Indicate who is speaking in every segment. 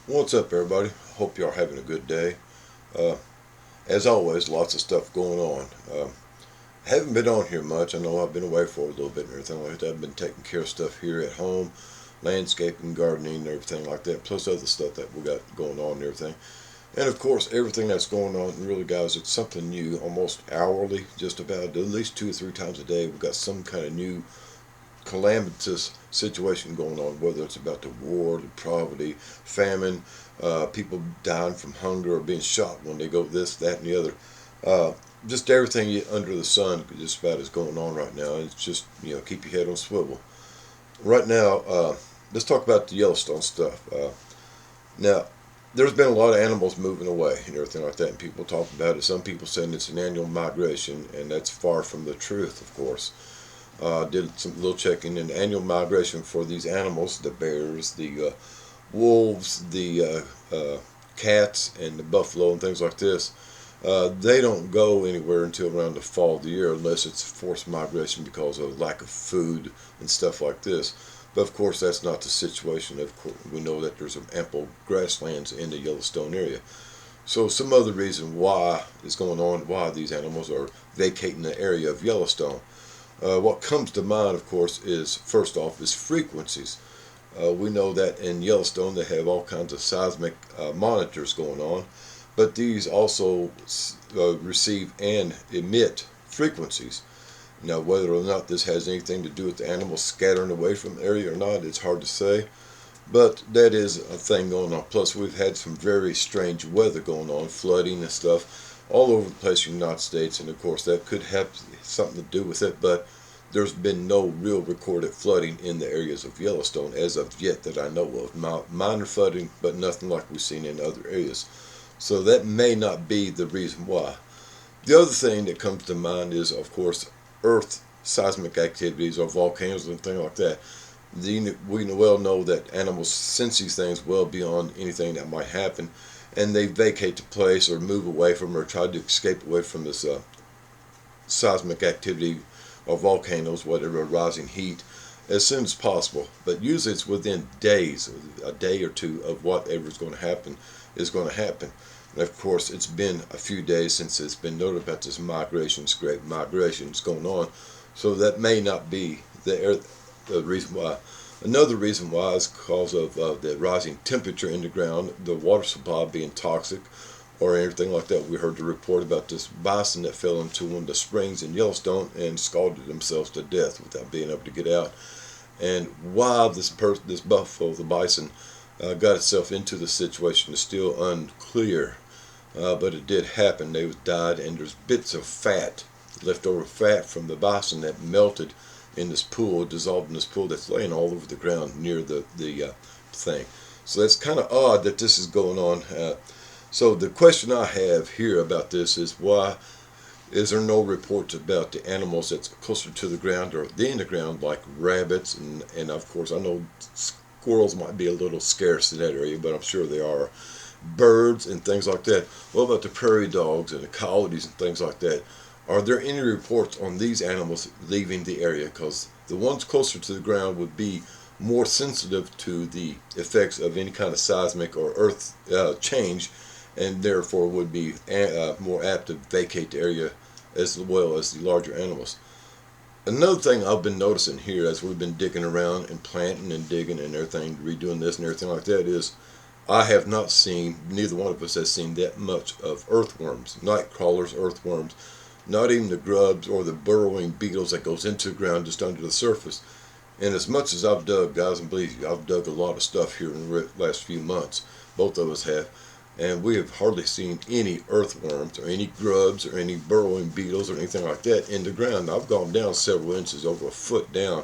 Speaker 1: What's up, everybody? Hope y'all having a good day. Uh, as always, lots of stuff going on. Haven't been on here much. I know I've been away for a little bit and everything like that. I've been taking care of stuff here at home, landscaping, gardening, and everything like that, plus other stuff that we got going on and everything. And of course, everything that's going on, really, guys, it's something new almost hourly, just about at least 2 or 3 times a day. We've got some kind of new calamitous situation going on, whether it's about the war, the poverty, famine, people dying from hunger or being shot when they go this, that, and the other. Just everything under the sun just about is going on right now. It's just, keep your head on swivel. Right now, let's talk about the Yellowstone stuff. Now, there's been a lot of animals moving away and everything like that, and people talk about it. Some people saying it's an annual migration, and that's far from the truth, of course. Did some little checking, and annual migration for these animals, the bears, the wolves, the cats, and the buffalo, and things like this, they don't go anywhere until around the fall of the year unless it's forced migration because of lack of food and stuff like this. But of course, that's not the situation. Of course, we know that there's ample grasslands in the Yellowstone area. So some other reason why is going on, why these animals are vacating the area of Yellowstone. What comes to mind, of course, is first off is frequencies. We know that in Yellowstone they have all kinds of seismic monitors going on, but these also receive and emit frequencies. Now, whether or not this has anything to do with the animals scattering away from the area or not, it's hard to say. But that is a thing going on. Plus, we've had some very strange weather going on, flooding and stuff, all over the place in the United States. And of course, that could have something to do with it. But there's been no real recorded flooding in the areas of Yellowstone as of yet that I know of. Minor flooding, but nothing like we've seen in other areas. So that may not be the reason why. The other thing that comes to mind is, of course, Earth seismic activities or volcanoes and things like that. We well know that animals sense these things well beyond anything that might happen, and they vacate the place or move away from or try to escape away from this seismic activity or volcanoes, whatever, rising heat, as soon as possible. But usually it's within days, a day or two of whatever is going to happen is going to happen. And of course, it's been a few days since it's been noted about this great migrations going on. So that may not be the reason why. Another reason why is because of the rising temperature in the ground, the water supply being toxic, or anything like that. We heard the report about this bison that fell into one of the springs in Yellowstone and scalded themselves to death without being able to get out. And why this buffalo, the bison, got itself into the situation is still unclear. But it did happen. They died, and there's bits of fat, leftover fat from the bison that melted in this pool, dissolved in this pool that's laying all over the ground near the thing. So that's kind of odd that this is going on. So the question I have here about this is why is there no reports about the animals that's closer to the ground or in the ground, like rabbits and of course I know squirrels might be a little scarce in that area, but I'm sure they are. Birds and things like that. What about the prairie dogs and the coyotes and things like that? Are there any reports on these animals leaving the area? Because the ones closer to the ground would be more sensitive to the effects of any kind of seismic or earth change, and therefore would be more apt to vacate the area as well as the larger animals. Another thing I've been noticing here as we've been digging around and planting and digging and everything, redoing this and everything like that is I have not seen, neither one of us has seen that much of earthworms, night crawlers, earthworms, not even the grubs or the burrowing beetles that goes into the ground just under the surface. And as much as I've dug, guys, and believe you, I've dug a lot of stuff here in the last few months, both of us have, and we have hardly seen any earthworms or any grubs or any burrowing beetles or anything like that in the ground. I've gone down several inches, over a foot down,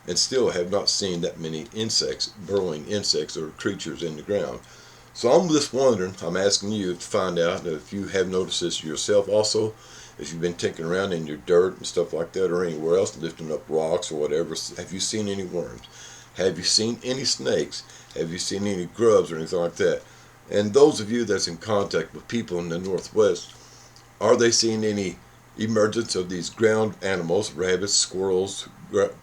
Speaker 1: and still have not seen that many insects, burrowing insects or creatures in the ground. So I'm just wondering, I'm asking you to find out if you have noticed this yourself also, if you've been tinkering around in your dirt and stuff like that or anywhere else, lifting up rocks or whatever, have you seen any worms? Have you seen any snakes? Have you seen any grubs or anything like that? And those of you that's in contact with people in the Northwest, are they seeing any emergence of these ground animals, rabbits, squirrels,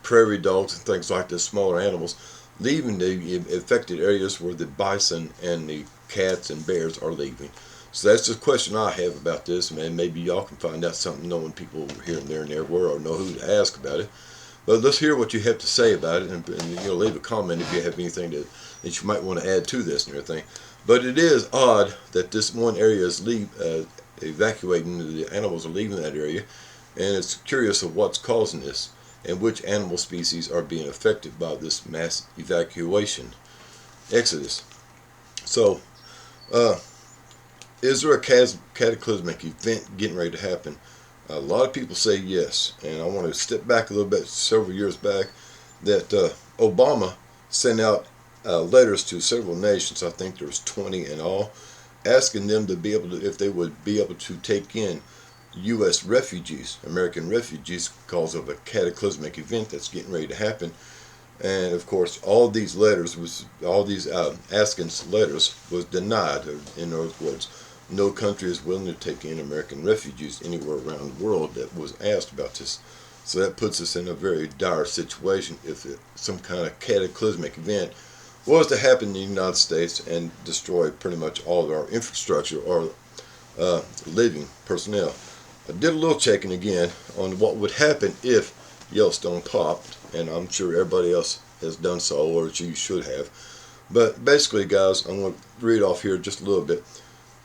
Speaker 1: prairie dogs, and things like this, smaller animals, leaving the affected areas where the bison and the cats and bears are leaving. So that's the question I have about this, man. Maybe y'all can find out something, knowing people here and there and everywhere, or know who to ask about it. But let's hear what you have to say about it, and leave a comment if you have anything that you might want to add to this and everything. But it is odd that this one area is evacuating. The animals are leaving that area, and it's curious of what's causing this and which animal species are being affected by this mass evacuation exodus. So, is there a cataclysmic event getting ready to happen? A lot of people say yes, and I want to step back a little bit. Several years back, that Obama sent out letters to several nations. I think there was 20 in all, asking them to be able to, if they would be able to take in U.S. refugees, American refugees, because of a cataclysmic event that's getting ready to happen. And of course, all these letters Askins letters was denied. In other words, no country is willing to take in American refugees anywhere around the world that was asked about this. So that puts us in a very dire situation if some kind of cataclysmic event was to happen in the United States and destroy pretty much all of our infrastructure or living personnel. I did a little checking again on what would happen if Yellowstone popped, and I'm sure everybody else has done so, or you should have. But basically, guys, I'm going to read off here just a little bit.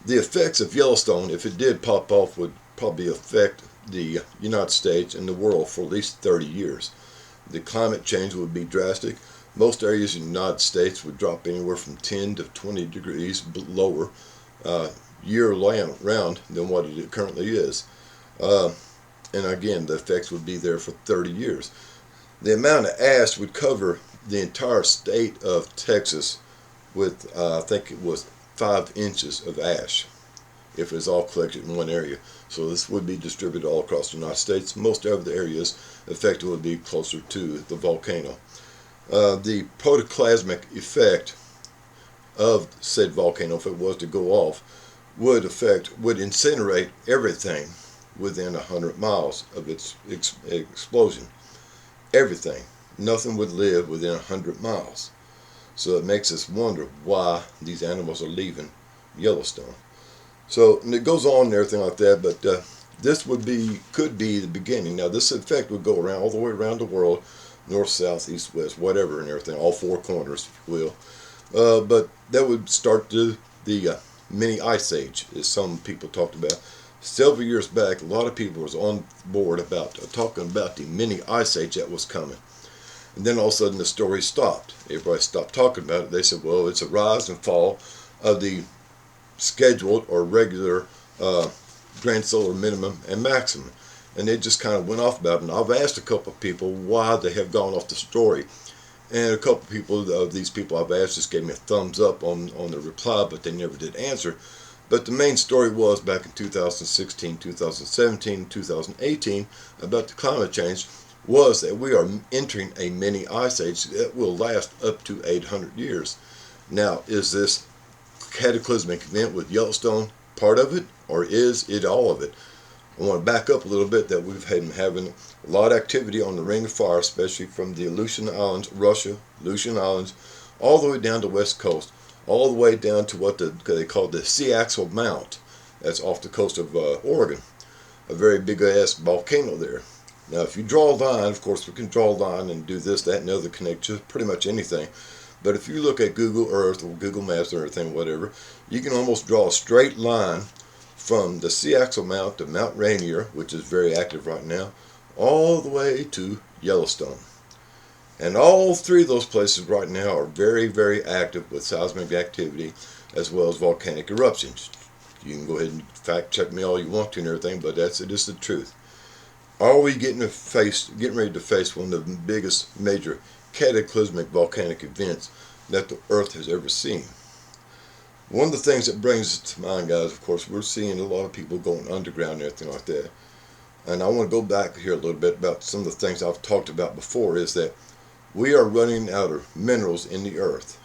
Speaker 1: The effects of Yellowstone, if it did pop off, would probably affect the United States and the world for at least 30 years. The climate change would be drastic. Most areas in the United States would drop anywhere from 10 to 20 degrees lower year-round than what it currently is. And again, the effects would be there for 30 years. The amount of ash would cover the entire state of Texas with, I think it was 5 inches of ash, if it was all collected in one area. So this would be distributed all across the United States. Most of the areas affected would be closer to the volcano. The protoplasmic effect of said volcano, if it was to go off, would incinerate everything within 100 miles of its explosion. Everything. Nothing would live within 100 miles. So it makes us wonder why these animals are leaving Yellowstone. So, and it goes on and everything like that, but this could be the beginning. Now, this effect would go around all the way around the world, north, south, east, west, whatever, and everything, all 4 corners, if you will. But that would start the mini ice age, as some people talked about. Several years back, a lot of people was on board about talking about the mini ice age that was coming. And then all of a sudden the story stopped. Everybody stopped talking about it. They said, well, it's a rise and fall of the scheduled or regular grand solar minimum and maximum. And they just kind of went off about it. And I've asked a couple of people why they have gone off the story. And a couple of these people I've asked just gave me a thumbs up on the reply, but they never did answer. But the main story was back in 2016, 2017, 2018 about the climate change was that we are entering a mini ice age that will last up to 800 years. Now, is this cataclysmic event with Yellowstone part of it, or is it all of it? I want to back up a little bit that we've been having a lot of activity on the Ring of Fire, especially from the Aleutian Islands, Russia, Aleutian Islands, all the way down to the West Coast, all the way down to what they call the Seaxal Mount. That's off the coast of Oregon. A very big-ass volcano there. Now, if you draw a line, of course, we can draw a line and do this, that, and the other, connect to pretty much anything. But if you look at Google Earth or Google Maps or anything, whatever, you can almost draw a straight line from the Seaxal Mount to Mount Rainier, which is very active right now, all the way to Yellowstone. And all 3 of those places right now are very, very active with seismic activity as well as volcanic eruptions. You can go ahead and fact check me all you want to and everything, but it is the truth. Are we getting ready to face one of the biggest major cataclysmic volcanic events that the Earth has ever seen? One of the things that brings it to mind, guys, of course, we're seeing a lot of people going underground and everything like that. And I want to go back here a little bit about some of the things I've talked about before, is that we are running out of minerals in the earth.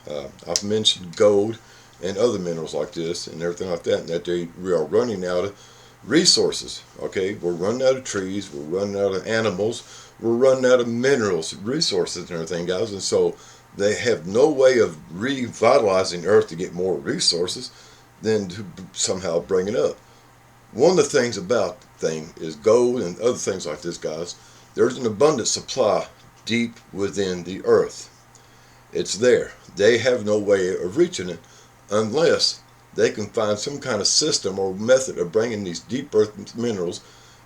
Speaker 1: I've mentioned gold and other minerals like this and everything like that, and that we are running out of resources. Okay, we're running out of trees, we're running out of animals, we're running out of minerals, resources and everything, guys. And so They have no way of revitalizing Earth to get more resources than to somehow bring it up. One of the things about the thing is gold and other things like this, guys. There's an abundant supply deep within the Earth. It's there. They have no way of reaching it unless they can find some kind of system or method of bringing these deep earth minerals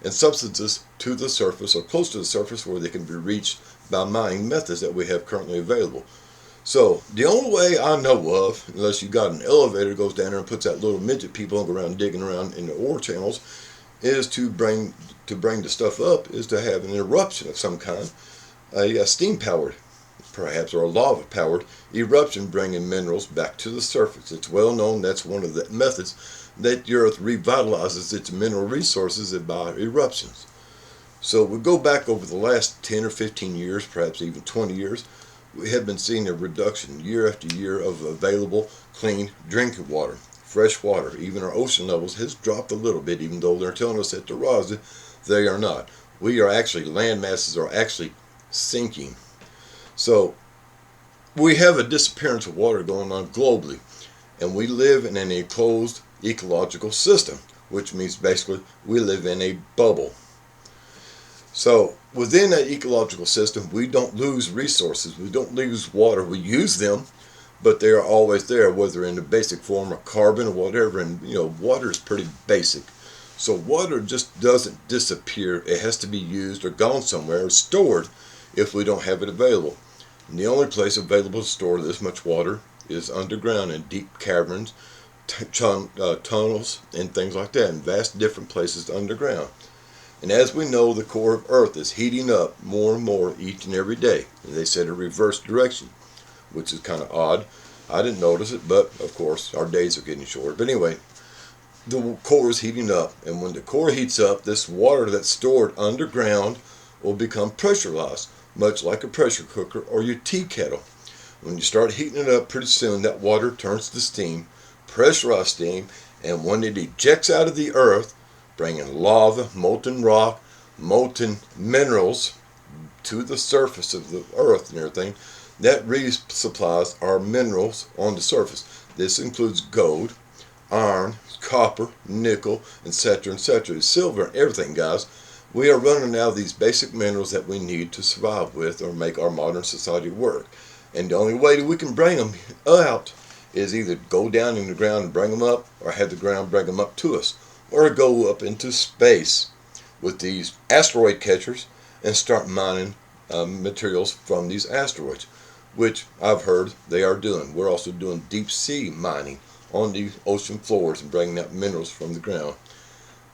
Speaker 1: and substances to the surface or close to the surface where they can be reached by mining methods that we have currently available. So the only way I know of, unless you got an elevator that goes down there and puts that little midget people around digging around in the ore channels, is to bring the stuff up is to have an eruption of some kind, a steam powered perhaps, or a lava-powered eruption bringing minerals back to the surface. It's well known that's one of the methods that the Earth revitalizes its mineral resources by eruptions. So we go back over the last 10 or 15 years, perhaps even 20 years, we have been seeing a reduction year after year of available clean drinking water, fresh water. Even our ocean levels has dropped a little bit, even though they're telling us that they're rising, they are not. We are actually, land masses are actually sinking. So we have a disappearance of water going on globally, and we live in an enclosed ecological system, which means basically we live in a bubble. So within that ecological system, we don't lose resources, we don't lose water, we use them, but they are always there, whether in the basic form of carbon or whatever. And water is pretty basic. So water just doesn't disappear. It has to be used or gone somewhere or stored if we don't have it available. And the only place available to store this much water is underground in deep caverns, tunnels, and things like that, in vast different places underground. And as we know, the core of Earth is heating up more and more each and every day. And they said a reverse direction, which is kind of odd. I didn't notice it, but of course our days are getting shorter. But anyway, the core is heating up, and when the core heats up, this water that's stored underground will become pressurized, much like a pressure cooker or your tea kettle. When you start heating it up, pretty soon that water turns to steam, pressurized steam, and when it ejects out of the earth, bringing lava, molten rock, molten minerals to the surface of the earth and everything, that resupplies our minerals on the surface. This includes gold, iron, copper, nickel, etc., etc., silver, everything, guys. We are running out of these basic minerals that we need to survive with or make our modern society work. And the only way that we can bring them out is either go down in the ground and bring them up, or have the ground bring them up to us, or go up into space with these asteroid catchers and start mining materials from these asteroids, which I've heard they are doing. We're also doing deep sea mining on the ocean floors and bringing out minerals from the ground.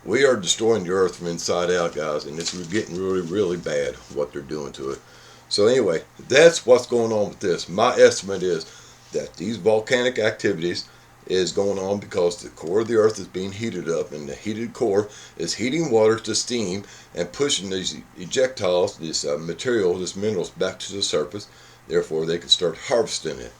Speaker 1: We are destroying the earth from inside out, guys, and it's getting really, really bad what they're doing to it. So anyway, that's what's going on with this. My estimate is that these volcanic activities is going on because the core of the earth is being heated up, and the heated core is heating water to steam and pushing these ejectiles, this material, this minerals back to the surface. Therefore, they can start harvesting it.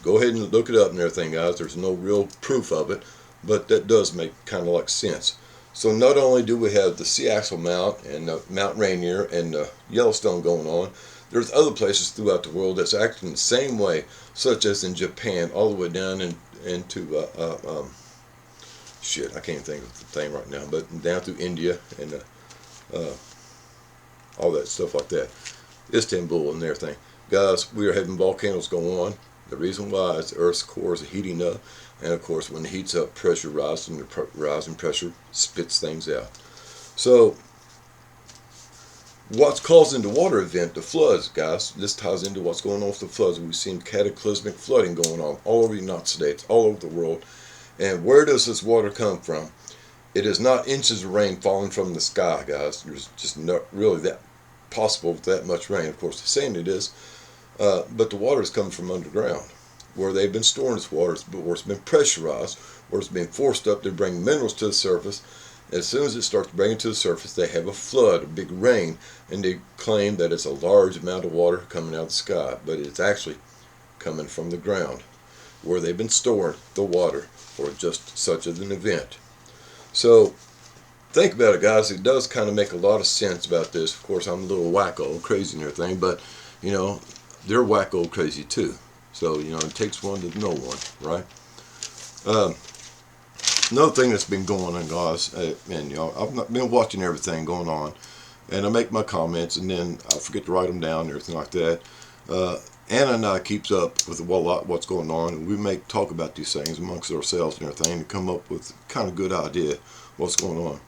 Speaker 1: Go ahead and look it up and everything, guys. There's no real proof of it, but that does make kind of like sense. So not only do we have the Sea Axle Mount and Mount Rainier and Yellowstone going on, there's other places throughout the world that's acting the same way, such as in Japan, all the way down into I can't think of the thing right now, but down through India and all that stuff like that, Istanbul and everything. Guys, we are having volcanoes go on. The reason why is the Earth's core is heating up, and of course when it heats up, pressure rises, and the rising pressure spits things out. So what's causing the water event, the floods, guys? This ties into what's going on with the floods. We've seen cataclysmic flooding going on all over the United States, all over the world. And where does this water come from? It is not inches of rain falling from the sky, guys. There's just not really that possible with that much rain. Of course, they're saying it is. But the water is coming from underground, where they've been storing this water, where it's been pressurized, where it's been forced up to bring minerals to the surface. As soon as it starts bringing to the surface, they have a flood, a big rain, and they claim that it's a large amount of water coming out of the sky, but it's actually coming from the ground, where they've been storing the water for just such an event. So think about it, guys. It does kind of make a lot of sense about this. Of course, I'm a little wacko, crazy and everything, but they're wacko crazy too. So, you know, it takes one to know one, right? Another thing that's been going on, guys, and you know, I've not been watching everything going on, and I make my comments, and then I forget to write them down and everything like that. Anna and I keeps up with a lot what's going on, and we make talk about these things amongst ourselves and everything to come up with kind of good idea what's going on.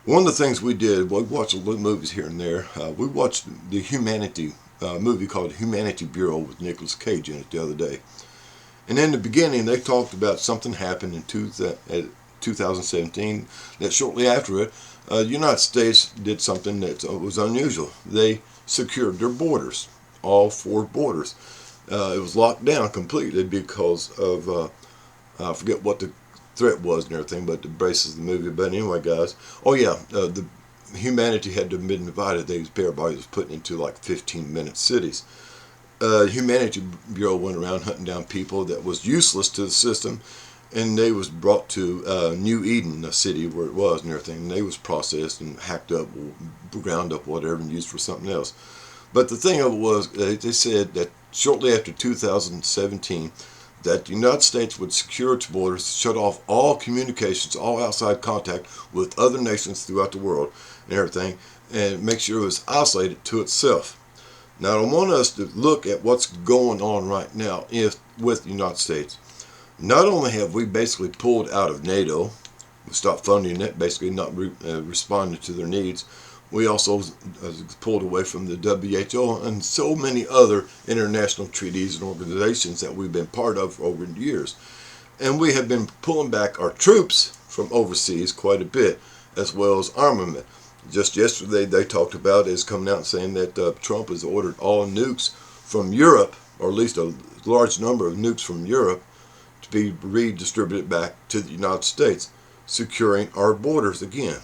Speaker 1: One of the things we did, we watched a little movies here and there. We watched the Humanity movie called Humanity Bureau with Nicolas Cage in it the other day. And in the beginning, they talked about something happened in 2017, that shortly after it, the United States did something that was unusual. They secured their borders, all 4 borders. It was locked down completely because of, I forget what the threat was and everything, but the basis of the movie. But anyway, guys, oh yeah, the humanity had to have been divided. Everybody was put into like 15-minute cities. Humanity Bureau went around hunting down people that was useless to the system, and they was brought to New Eden, the city where it was and everything. And they was processed and hacked up, ground up, whatever, and used for something else. But the thing of it was, they said that shortly after 2017, that the United States would secure its borders, shut off all communications, all outside contact with other nations throughout the world and everything, and make sure it was isolated to itself. Now, I want us to look at what's going on right now with the United States. Not only have we basically pulled out of NATO, we stopped funding it, basically not responding to their needs, we also pulled away from the WHO and so many other international treaties and organizations that we've been part of over the years. And we have been pulling back our troops from overseas quite a bit, as well as armament. Just yesterday they talked about is coming out and saying that Trump has ordered all nukes from Europe, or at least a large number of nukes from Europe, to be redistributed back to the United States, securing our borders again.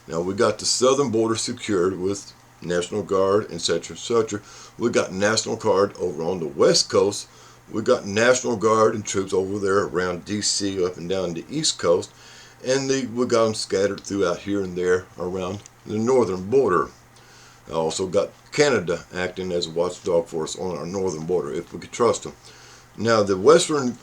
Speaker 1: Now, we got the southern border secured with National Guard, etc., etc. We got National Guard over on the west coast. We got National Guard and troops over there around D.C. up and down the east coast. And we got them scattered throughout here and there around the northern border. I also got Canada acting as a watchdog for us on our northern border, if we could trust them. Now, the western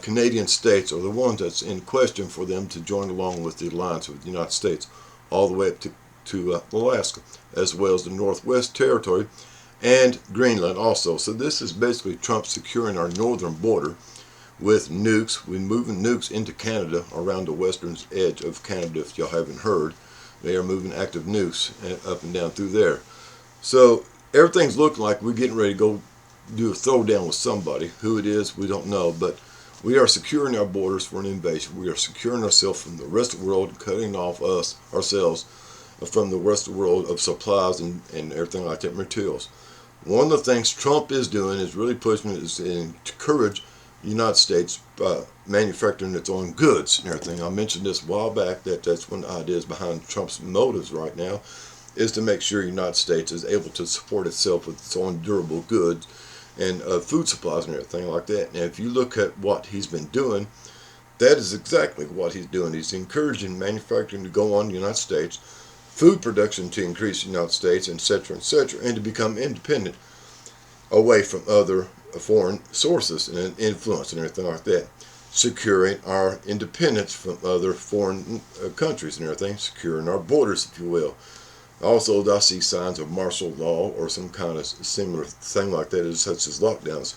Speaker 1: Canadian states are the ones that's in question for them to join along with the alliance with the United States, all the way up to Alaska, as well as the Northwest Territory and Greenland also. So this is basically Trump securing our northern border with nukes. We're moving nukes into Canada, around the western edge of Canada, if y'all haven't heard. They are moving active nukes up and down through there. So everything's looking like we're getting ready to go do a throwdown with somebody. Who it is, we don't know, but we are securing our borders for an invasion. We are securing ourselves from the rest of the world, cutting off ourselves from the rest of the world of supplies and everything like that, materials. One of the things Trump is doing is really pushing it is to encourage the United States manufacturing its own goods and everything. I mentioned this a while back that that's one of the ideas behind Trump's motives right now, is to make sure the United States is able to support itself with its own durable goods and food supplies and everything like that. And if you look at what he's been doing, that is exactly what he's doing. He's encouraging manufacturing to go on in the United States, food production to increase in the United States, etc., and to become independent away from other foreign sources and influence and everything like that. Securing our independence from other foreign countries and everything, securing our borders, if you will. Also, I see signs of martial law or some kind of similar thing like that, such as lockdowns.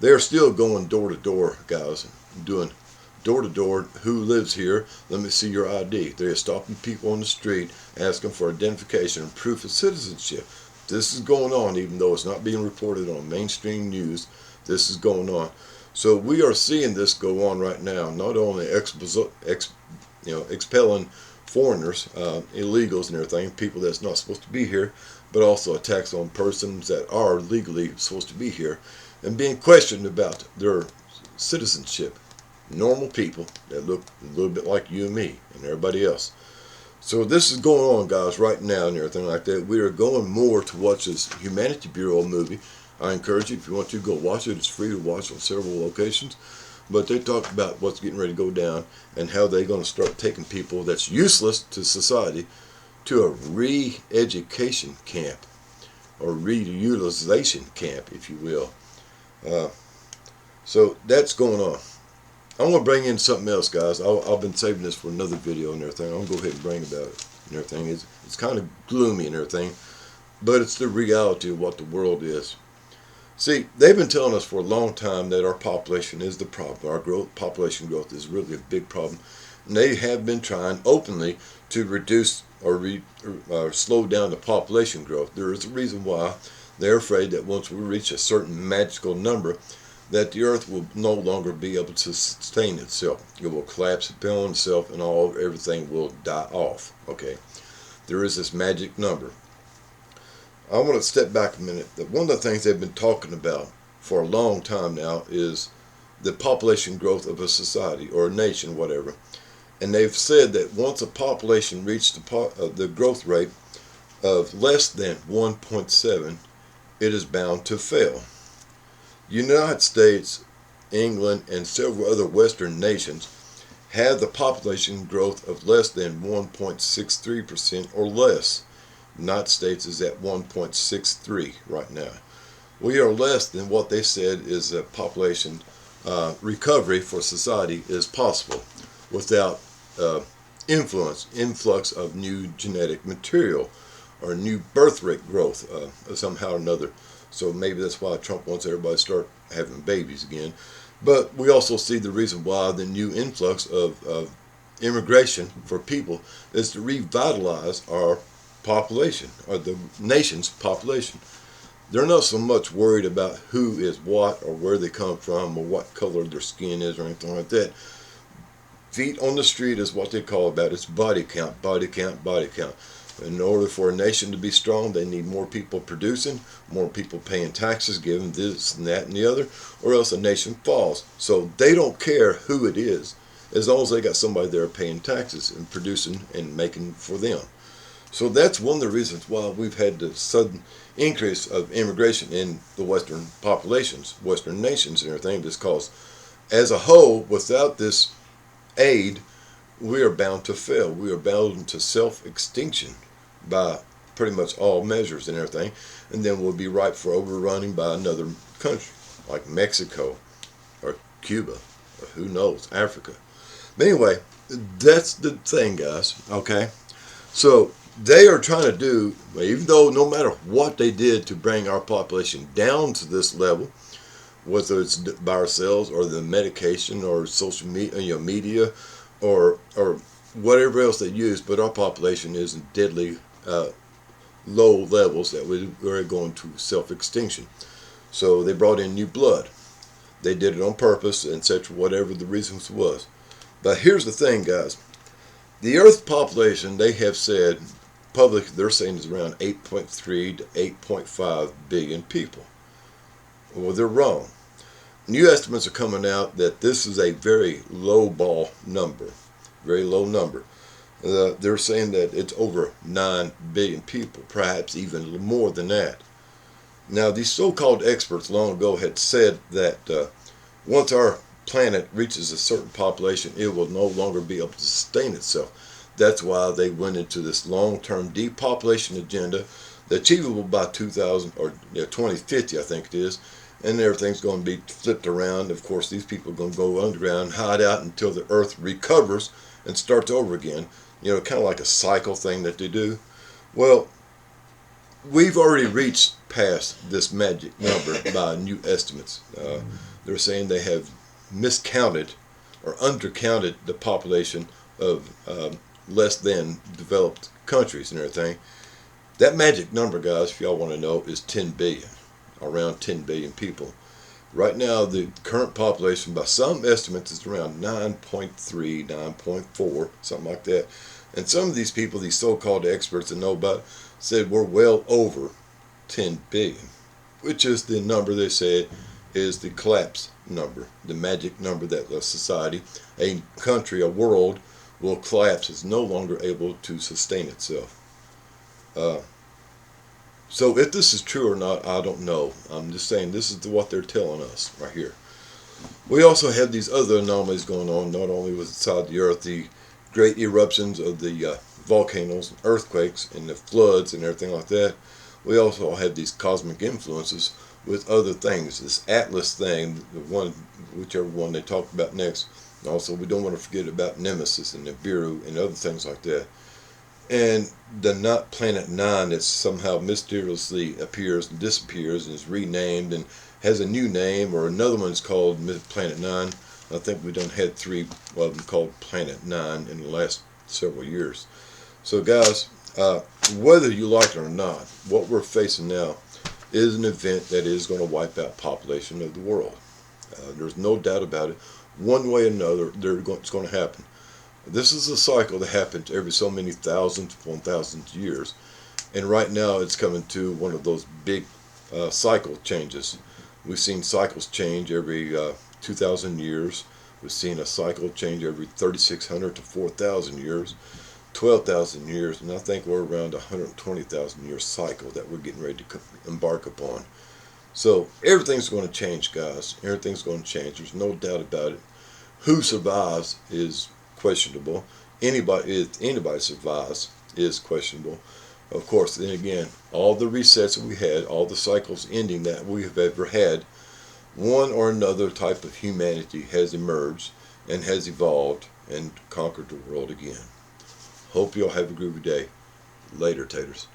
Speaker 1: They are still going door to door, guys, doing door to door. Who lives here? Let me see your ID. They are stopping people on the street, asking for identification and proof of citizenship. This is going on, even though it's not being reported on mainstream news. This is going on. So we are seeing this go on right now. Not only expelling foreigners, illegals and everything, people that's not supposed to be here, but also attacks on persons that are legally supposed to be here and being questioned about their citizenship. Normal people that look a little bit like you and me and everybody else. So this is going on, guys, right now and everything like that. We are going more to watch this Humanity Bureau movie. I encourage you, if you want to, go watch it. It's free to watch on several locations. But they talk about what's getting ready to go down and how they're going to start taking people that's useless to society to a re-education camp. or reutilization camp, if you will. Uh, so that's going on. I'm going to bring in something else, guys. I've been saving this for another video and everything. I'm going to go ahead and bring about it and everything. It's kind of gloomy and everything, but it's the reality of what the world is. See, they've been telling us for a long time that our population is the problem. Our population growth is really a big problem. And they have been trying openly to reduce or slow down the population growth. There is a reason why. They're afraid that once we reach a certain magical number, that the earth will no longer be able to sustain itself. It will collapse upon itself and everything will die off. Okay, there is this magic number. I want to step back a minute. One of the things they've been talking about for a long time now is the population growth of a society or a nation, whatever. And they've said that once a population reaches the growth rate of less than 1.7, it is bound to fail. United States, England, and several other Western nations have the population growth of less than 1.63% or less. United States is at 1.63 right now. We are less than what they said is a population recovery for society is possible without influx of new genetic material or new birth rate growth somehow or another. So maybe that's why Trump wants everybody to start having babies again. But we also see the reason why the new influx of immigration for people is to revitalize our population, or the nation's population. They're not so much worried about who is what or where they come from or what color their skin is or anything like that. Feet on the street is what they call about. It's body count, body count, body count. In order for a nation to be strong, they need more people producing, more people paying taxes, giving this and that and the other, or else a nation falls. So they don't care who it is, as long as they got somebody there paying taxes and producing and making for them. So that's one of the reasons why we've had the sudden increase of immigration in the Western populations, Western nations and everything, because as a whole, without this aid, we are bound to fail. We are bound to self-extinction by pretty much all measures and everything, and then we'll be ripe for overrunning by another country like Mexico or Cuba or who knows, Africa. But anyway, that's the thing, guys. Okay, so they are trying to do, even though no matter what they did to bring our population down to this level, whether it's by ourselves or the medication or social media or whatever else they use, but our population is in deadly low levels that we're going to self-extinction. So they brought in new blood. They did it on purpose, etc., whatever the reasons was. But here's the thing, guys. The Earth population, they have said, publicly, they're saying is around 8.3 to 8.5 billion people. Well, they're wrong. New estimates are coming out that this is a very low ball number, very low number. They're saying that it's over 9 billion people, perhaps even more than that. Now, these so-called experts long ago had said that once our planet reaches a certain population, it will no longer be able to sustain itself. That's why they went into this long-term depopulation agenda, achievable by 2050, I think it is. And everything's going to be flipped around. Of course, these people are going to go underground, hide out until the earth recovers and starts over again. You know, kind of like a cycle thing that they do. Well, we've already reached past this magic number by new estimates. They're saying they have miscounted or undercounted the population of less than developed countries and everything. That magic number, guys, if y'all want to know, is 10 billion. Around 10 billion people. Right now, the current population, by some estimates, is around 9.3, 9.4, something like that. And some of these people, these so-called experts that know about it, said we're well over 10 billion, which is the number they said is the collapse number, the magic number that a society, a country, a world will collapse, is no longer able to sustain itself. So if this is true or not, I don't know. I'm just saying this is what they're telling us right here. We also have these other anomalies going on, not only inside the earth, the great eruptions of the volcanoes, earthquakes, and the floods and everything like that. we also have these cosmic influences with other things. This Atlas thing, the one, whichever one they talk about next. And also, we don't want to forget about Nemesis and Nibiru and other things like that. And the not Planet 9 that somehow mysteriously appears and disappears and is renamed and has a new name, or another one's called Planet 9. I think we done had 3 of them called Planet 9 in the last several years. So guys, whether you like it or not, what we're facing now is an event that is going to wipe out population of the world. There's no doubt about it. One way or another, it's going to happen. This is a cycle that happens every so many thousands upon thousands of years. And right now it's coming to one of those big cycle changes. We've seen cycles change every 2,000 years. We've seen a cycle change every 3,600 to 4,000 years, 12,000 years, and I think we're around a 120,000 year cycle that we're getting ready to embark upon. So everything's going to change, guys. Everything's going to change. There's no doubt about it. Who survives is questionable. If anybody survives is questionable. Of course, then again, all the resets that we had, all the cycles ending that we have ever had, one or another type of humanity has emerged and has evolved and conquered the world again. Hope you all have a groovy day. Later, taters.